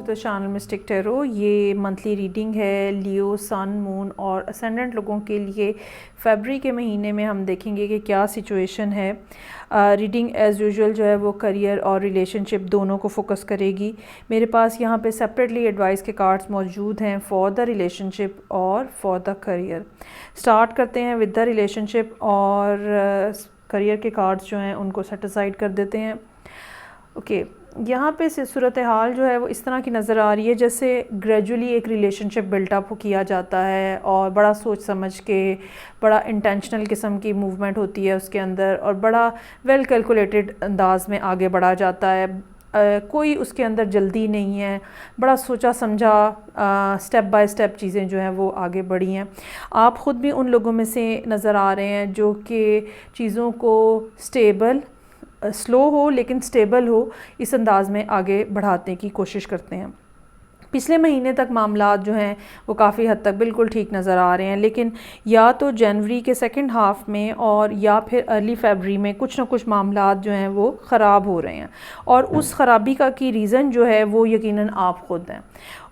The channel mistake tarot. ये monthly reading है लियो, सन, moon और असेंडेंट लोगों के लिए। फरवरी के महीने में हम देखेंगे कि क्या सिचुएशन है। रीडिंग एज़ यूजुअल जो है वो करियर और रिलेशनशिप दोनों को फोकस करेगी। मेरे पास यहाँ पे सेपरेटली एडवाइस के कार्ड्स मौजूद हैं फॉर द रिलेशनशिप और फॉर द करियर। स्टार्ट करते हैं विद द रिलेशनशिप और करियर के कार्ड्स जो हैं उनको सेट असाइड कर देते हैं। ओके यहाँ पे से सूरत हाल जो है वो इस तरह की नज़र आ रही है जैसे ग्रेजुअली एक रिलेशनशिप बिल्टअप किया जाता है और बड़ा सोच समझ के, बड़ा इंटेंशनल किस्म की मूवमेंट होती है उसके अंदर और बड़ा वेल कैलकुलेटेड अंदाज में आगे बढ़ा जाता है। कोई उसके अंदर जल्दी नहीं है, बड़ा सोचा समझा स्टेप बाय स्टेप चीज़ें जो हैं वो आगे बढ़ी हैं। आप ख़ुद भी उन लोगों में से नज़र आ रहे हैं जो कि चीज़ों को स्टेबल, स्लो हो लेकिन स्टेबल हो, इस अंदाज़ में आगे बढ़ाने की कोशिश करते हैं। पिछले महीने तक मामलात जो हैं वो काफ़ी हद तक बिल्कुल ठीक नज़र आ रहे हैं, लेकिन या तो जनवरी के सेकंड हाफ़ में और या फिर अर्ली फरवरी में कुछ ना कुछ मामलात जो हैं वो ख़राब हो रहे हैं और उस ख़राबी का की रीज़न जो है वो यकीनन आप ख़ुद हैं।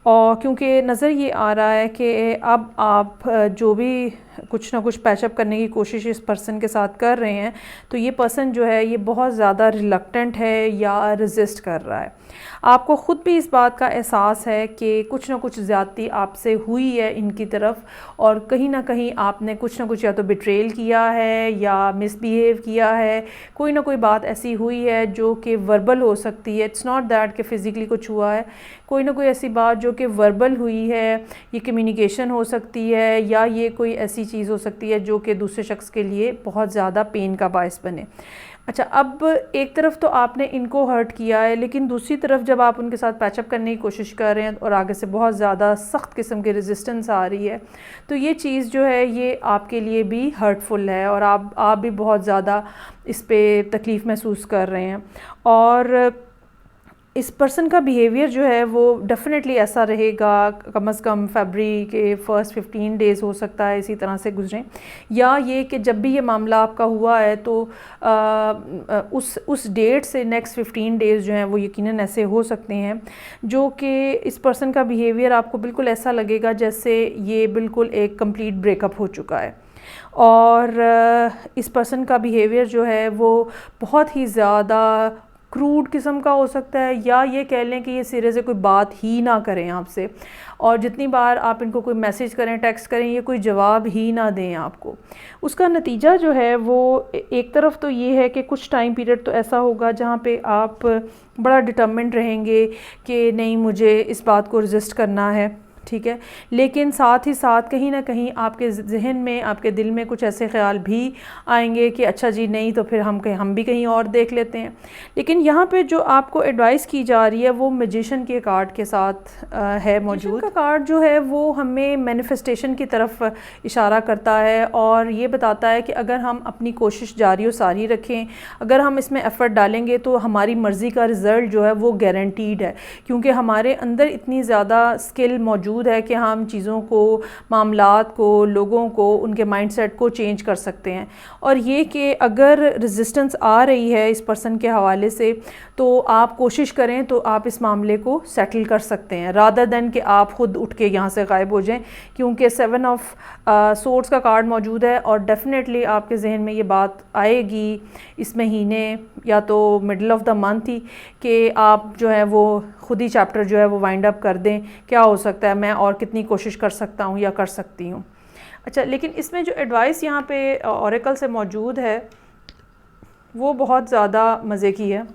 और क्योंकि नज़र ये आ रहा है कि अब आप जो भी कुछ ना कुछ पैचअप करने की कोशिश इस पर्सन के साथ कर रहे हैं तो ये पर्सन जो है ये बहुत ज़्यादा रिलक्टेंट है या रेजिस्ट कर रहा है। आपको ख़ुद भी इस बात का एहसास है कि कुछ ना कुछ ज़्यादती आपसे हुई है इनकी तरफ और कहीं ना कहीं आपने कुछ ना कुछ या तो बिट्रेल किया है या मिसबिहेव किया है। कोई ना कोई बात ऐसी हुई है जो कि वर्बल हो सकती है, इट्स नॉट दैट कि फ़िज़िकली कुछ हुआ है। कोई ना कोई ऐसी बात जो कि वर्बल हुई है, ये कम्युनिकेशन हो सकती है या ये कोई ऐसी चीज़ हो सकती है जो कि दूसरे शख्स के लिए बहुत ज़्यादा पेन का बायस बने। अच्छा, अब एक तरफ तो आपने इनको हर्ट किया है, लेकिन दूसरी तरफ जब आप उनके साथ पैचअप करने की कोशिश कर रहे हैं और आगे से बहुत ज़्यादा सख्त किस्म की रेजिस्टेंस आ रही है तो ये चीज़ जो है ये आपके लिए भी हर्टफुल है और आप भी बहुत ज़्यादा इस पर तकलीफ़ महसूस कर रहे हैं। और इस पर्सन का बिहेवियर जो है वो डेफ़िनेटली ऐसा रहेगा, कम से कम फरवरी के फर्स्ट 15 डेज़ हो सकता है इसी तरह से गुजरें, या ये कि जब भी ये मामला आपका हुआ है तो उस डेट से नेक्स्ट 15 डेज़ जो हैं वो यकीनन ऐसे हो सकते हैं जो कि इस पर्सन का बिहेवियर आपको बिल्कुल ऐसा लगेगा जैसे ये बिल्कुल एक कंप्लीट ब्रेकअप हो चुका है। और इस पर्सन का बिहेवियर जो है वो बहुत ही ज़्यादा क्रूड किस्म का हो सकता है, या ये कह लें कि ये सिरे से कोई बात ही ना करें आपसे और जितनी बार आप इनको कोई मैसेज करें, टेक्स्ट करें, ये कोई जवाब ही ना दें आपको। उसका नतीजा जो है वो एक तरफ तो ये है कि कुछ टाइम पीरियड तो ऐसा होगा जहाँ पे आप बड़ा डिटर्मिन्ड रहेंगे कि नहीं, मुझे इस बात को रेजिस्ट करना है, ठीक है, लेकिन साथ ही साथ कहीं ना कहीं आपके जहन में, आपके दिल में कुछ ऐसे ख्याल भी आएंगे कि अच्छा जी नहीं तो फिर हम भी कहीं और देख लेते हैं। लेकिन यहाँ पे जो आपको एडवाइस की जा रही है वो मैजिशियन के कार्ड के साथ है मौजूद। का कार्ड जो है वो हमें मैनिफेस्टेशन की तरफ इशारा करता है और ये बताता है कि अगर हम अपनी कोशिश जारी और सारी रखें, अगर हम इसमें एफ़र्ट डालेंगे तो हमारी मर्ज़ी का रिज़ल्ट जो है वो गारंटीड है, क्योंकि हमारे अंदर इतनी ज़्यादा स्किल मौजूद है कि हम चीज़ों को, मामलात को, लोगों को, उनके माइंडसेट को चेंज कर सकते हैं। और ये कि अगर रेजिस्टेंस आ रही है इस पर्सन के हवाले से तो आप कोशिश करें तो आप इस मामले को सेटल कर सकते हैं रादर देन कि आप ख़ुद उठ के यहाँ से गायब हो जाएं, क्योंकि 7 ऑफ सोर्ड्स का कार्ड मौजूद है और डेफिनेटली आपके जहन में ये बात आएगी इस महीने या तो मिडल ऑफ द मंथ ही कि आप जो है वो खुद ही चैप्टर जो है वो वाइंड अप कर दें। क्या हो सकता है, मैं और कितनी कोशिश कर सकता हूँ या कर सकती हूँ। अच्छा, लेकिन इसमें जो एडवाइस यहाँ पे ऑरेकल से मौजूद है वो बहुत ज़्यादा मज़े की है।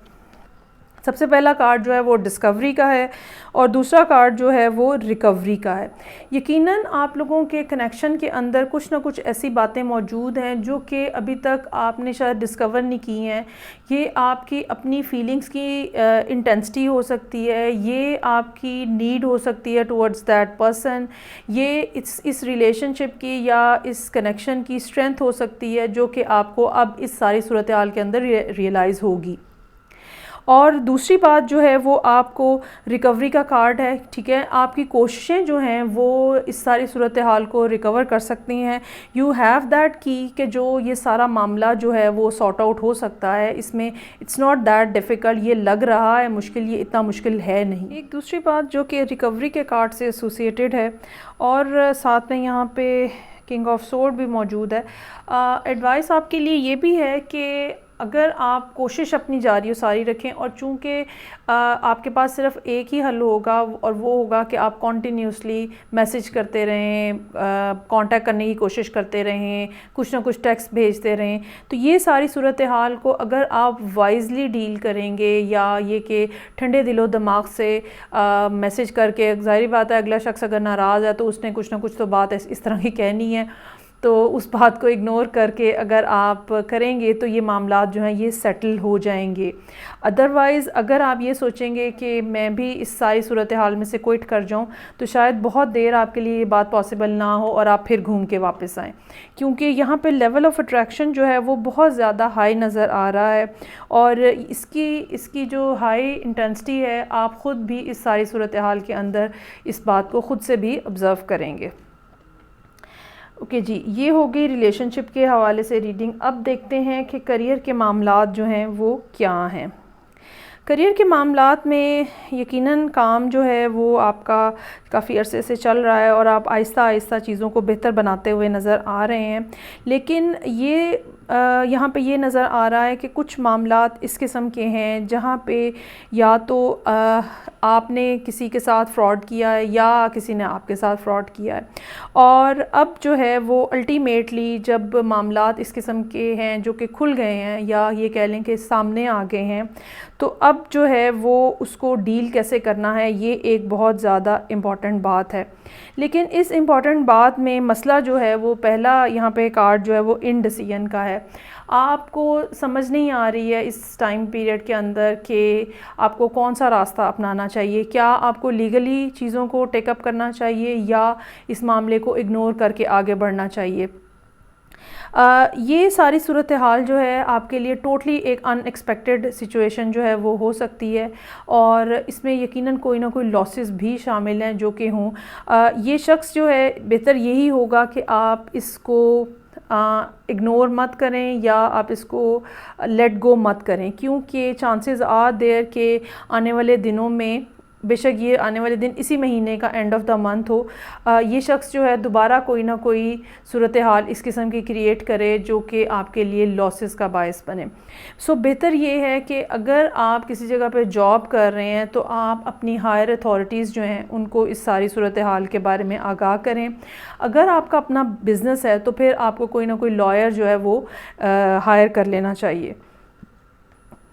सबसे पहला कार्ड जो है वो डिस्कवरी का है और दूसरा कार्ड जो है वो रिकवरी का है। यकीनन आप लोगों के कनेक्शन के अंदर कुछ ना कुछ ऐसी बातें मौजूद हैं जो कि अभी तक आपने शायद डिस्कवर नहीं की हैं। ये आपकी अपनी फीलिंग्स की इंटेंसिटी हो सकती है, ये आपकी नीड हो सकती है टुवर्ड्स दैट पर्सन, ये इस रिलेशनशिप की या इस कनेक्शन की स्ट्रेंथ हो सकती है जो कि आपको अब इस सारी सूरत हाल के अंदर रियलाइज़ होगी। और दूसरी बात जो है वो आपको रिकवरी का कार्ड है, ठीक है। आपकी कोशिशें जो हैं वो इस सारी सूरत हाल को रिकवर कर सकती हैं। यू हैव दैट की कि जो ये सारा मामला जो है वो सॉर्ट आउट हो सकता है, इसमें इट्स नॉट दैट डिफ़िकल्ट। ये लग रहा है मुश्किल, ये इतना मुश्किल है नहीं। एक दूसरी बात जो कि रिकवरी के कार्ड से एसोसिएटेड है और साथ में यहाँ पे किंग ऑफ सोर्ड भी मौजूद है। एडवाइस आपके लिए ये भी है कि अगर आप कोशिश अपनी जारी और सारी रखें, और चूँकि आपके पास सिर्फ एक ही हल होगा और वो होगा कि आप कॉन्टीन्यूसली मैसेज करते रहें, कांटेक्ट करने की कोशिश करते रहें, कुछ ना कुछ टेक्स्ट भेजते रहें, तो ये सारी सूरत हाल को अगर आप वाइजली डील करेंगे, या ये कि ठंडे दिलो दिमाग से मैसेज करके, ज़ाहिर बात है अगला शख्स अगर नाराज़ है तो उसने कुछ ना कुछ तो बात इस तरह की कहनी है, तो उस बात को इग्नोर करके अगर आप करेंगे तो ये मामलात जो हैं ये सेटल हो जाएंगे। अदरवाइज़ अगर आप ये सोचेंगे कि मैं भी इस सारी सूरत हाल में से क्विट कर जाऊं, तो शायद बहुत देर आपके लिए ये बात पॉसिबल ना हो और आप फिर घूम के वापस आएँ, क्योंकि यहाँ पे लेवल ऑफ़ अट्रैक्शन जो है वो बहुत ज़्यादा हाई नज़र आ रहा है। और इसकी जो हाई इंटेंसिटी है, आप ख़ुद भी इस सारी सूरत हाल के अंदर इस बात को ख़ुद से भी ऑब्ज़र्व करेंगे। ओके जी, ये हो गई रिलेशनशिप के हवाले से रीडिंग। अब देखते हैं कि करियर के मामलात जो हैं वो क्या हैं। करियर के मामलात में यकीनन काम जो है वो आपका काफ़ी अरसे से चल रहा है और आप आहिस्ता आहिस्ता चीज़ों को बेहतर बनाते हुए नज़र आ रहे हैं, लेकिन ये यहाँ पे ये नज़र आ रहा है कि कुछ मामलात इस किस्म के हैं जहाँ पे या तो आपने किसी के साथ फ़्रॉड किया है या किसी ने आपके साथ फ़्रॉड किया है, और अब जो है वो अल्टीमेटली जब मामलात इस किस्म के हैं जो कि खुल गए हैं, या ये कह लें कि सामने आ गए हैं, तो अब जो है वो उसको डील कैसे करना है, ये एक बहुत ज़्यादा इम्पॉर्टेंट बात है। लेकिन इस इम्पॉर्टेंट बात में मसला जो है वो पहला यहाँ पे कार्ड जो है वो इनडिसीजन का है। आपको समझ नहीं आ रही है इस टाइम पीरियड के अंदर कि आपको कौन सा रास्ता अपनाना चाहिए। क्या आपको लीगली चीज़ों को टेकअप करना चाहिए या इस मामले को इग्नोर करके आगे बढ़ना चाहिए। ये सारी सूरत हाल जो है आपके लिए टोटली एक अनएक्सपेक्टेड सिचुएशन जो है वो हो सकती है, और इसमें यकीनन कोई ना कोई लॉसेस भी शामिल हैं जो कि हों। ये शख्स जो है, बेहतर यही होगा कि आप इसको इग्नोर मत करें या आप इसको लेट गो मत करें, क्योंकि चांसेस आर देयर के आने वाले दिनों में, बेशक ये आने वाले दिन इसी महीने का एंड ऑफ द मंथ हो, ये शख्स जो है दोबारा कोई ना कोई सूरत हाल इस किस्म की क्रिएट करे जो कि आपके लिए लॉसेस का बायस बने। सो बेहतर ये है कि अगर आप किसी जगह पे जॉब कर रहे हैं तो आप अपनी हायर अथॉरिटीज़ जो हैं उनको इस सारी सूरत हाल के बारे में आगाह करें। अगर आपका अपना बिज़नेस है तो फिर आपको कोई ना कोई लॉयर जो है वो हायर कर लेना चाहिए।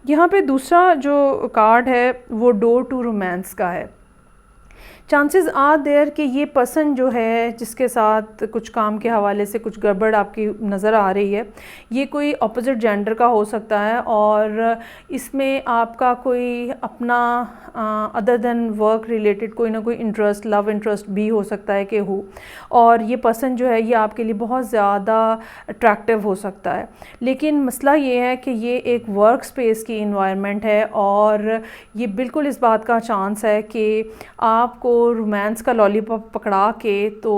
यहाँ पे दूसरा जो कार्ड है वो डोर टू रोमांस का है। चांसेस आर देयर कि ये पर्सन जो है जिसके साथ कुछ काम के हवाले से कुछ गड़बड़ आपकी नज़र आ रही है, ये कोई अपोजिट जेंडर का हो सकता है, और इसमें आपका कोई अपना अदर देन वर्क रिलेटेड कोई ना कोई इंटरेस्ट, लव इंटरेस्ट भी हो सकता है कि हो, और ये पर्सन जो है ये आपके लिए बहुत ज़्यादा अट्रैक्टिव हो सकता है। लेकिन मसला ये है कि ये एक वर्क स्पेस की इन्वायरमेंट है, और ये बिल्कुल इस बात का चांस है कि आपको रोमांस का लॉलीपॉप पकड़ा के तो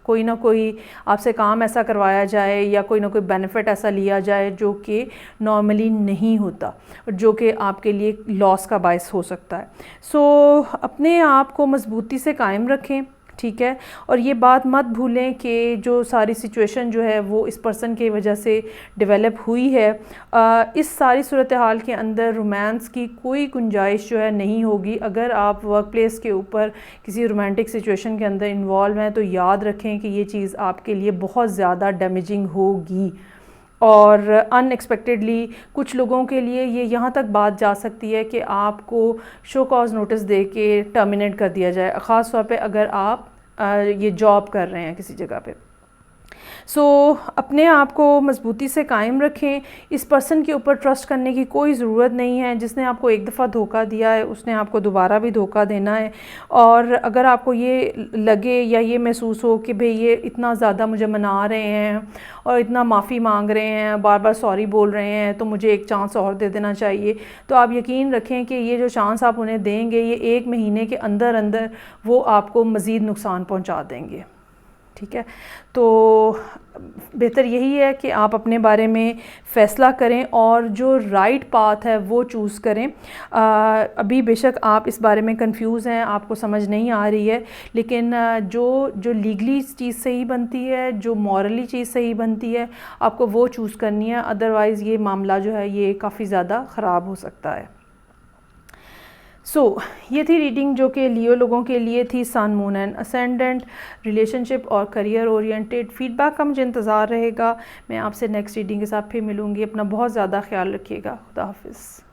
कोई ना कोई आपसे काम ऐसा करवाया जाए या कोई ना कोई बेनिफिट ऐसा लिया जाए जो कि नॉर्मली नहीं होता, जो कि आपके लिए लॉस का बायस हो सकता है। सो अपने आप को मजबूती से कायम रखें, ठीक है, और ये बात मत भूलें कि जो सारी सिचुएशन जो है वो इस पर्सन की वजह से डेवलप हुई है। इस सारी सूरत हाल के अंदर रोमांस की कोई गुंजाइश जो है नहीं होगी। अगर आप वर्क प्लेस के ऊपर किसी रोमांटिक सिचुएशन के अंदर इन्वॉल्व हैं तो याद रखें कि ये चीज़ आपके लिए बहुत ज़्यादा डैमेजिंग होगी, और अनएक्सपेक्टेडली कुछ लोगों के लिए ये यहाँ तक बात जा सकती है कि आपको शो कॉज नोटिस दे के टर्मिनेट कर दिया जाए, ख़ास तौर पे अगर आप ये जॉब कर रहे हैं किसी जगह पे। सो अपने आप को मजबूती से कायम रखें। इस पर्सन के ऊपर ट्रस्ट करने की कोई ज़रूरत नहीं है। जिसने आपको एक दफ़ा धोखा दिया है उसने आपको दोबारा भी धोखा देना है। और अगर आपको ये लगे या ये महसूस हो कि भाई ये इतना ज़्यादा मुझे मना रहे हैं और इतना माफ़ी मांग रहे हैं, बार बार सॉरी बोल रहे हैं, तो मुझे एक चांस और दे देना चाहिए, तो आप यकीन रखें कि ये जो चांस आप उन्हें देंगे ये 1 महीने के अंदर अंदर वो आपको मज़ीद नुकसान पहुंचा देंगे। ठीक है, तो बेहतर यही है कि आप अपने बारे में फ़ैसला करें और जो राइट पाथ है वो चूज़ करें। अभी बेशक आप इस बारे में कंफ्यूज हैं, आपको समझ नहीं आ रही है, लेकिन जो लीगली चीज़ सही बनती है, जो मॉरली चीज़ सही बनती है, आपको वो चूज़ करनी है। अदरवाइज़ ये मामला जो है ये काफ़ी ज़्यादा ख़राब हो सकता है। ये थी रीडिंग जो कि लियो लोगों के लिए थी, सन, मून एंड असेंडेंट, रिलेशनशिप और करियर ओरिएंटेड। फीडबैक का मुझे इंतज़ार रहेगा। मैं आपसे नेक्स्ट रीडिंग के साथ फिर मिलूँगी। अपना बहुत ज़्यादा ख्याल रखिएगा। खुदा हाफिज़।